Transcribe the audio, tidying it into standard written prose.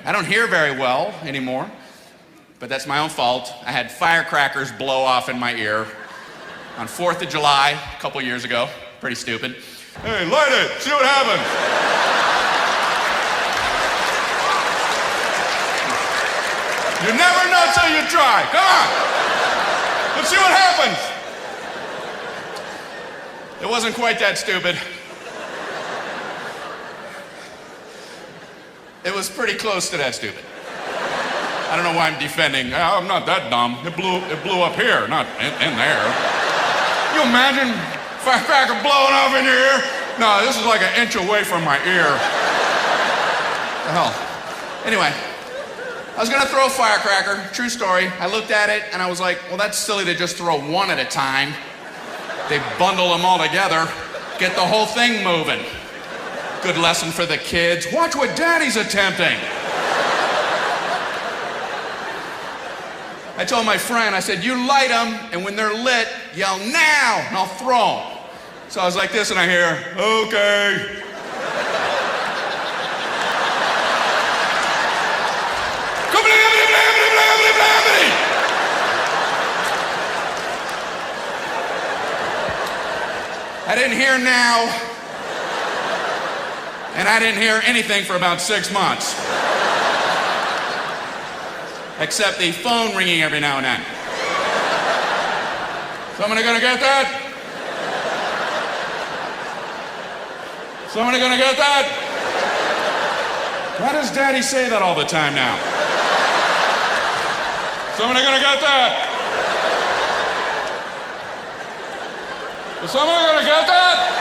I don't hear very well anymore, but that's my own fault. I had firecrackers blow off in my ear on 4th of July a couple years ago. Pretty stupid. Hey, light it, see what happens. You never know till you try. Come on, let's see what happens. It wasn't quite that stupid. It was pretty close to that stupid. I don't know why I'm defending. I'm not that dumb. It blew up here, not in there. You imagine firecracker blowing off in your ear? No, this is like an inch away from my ear. The hell. Anyway, I was gonna throw a firecracker, true story. I looked at it and I was like, well, that's silly to just throw one at a time. They bundle them all together, get the whole thing moving. Good lesson for the kids. Watch what Daddy's attempting. I told my friend, I said, you light them, and when they're lit, yell now, and I'll throw them. So I was like this, and I hear, okay. I didn't hear now, and I didn't hear anything for about 6 months. Except the phone ringing every now and then. Somebody gonna get that? Somebody gonna get that? Why does Daddy say that all the time now? Somebody gonna get that? Is somebody gonna get that?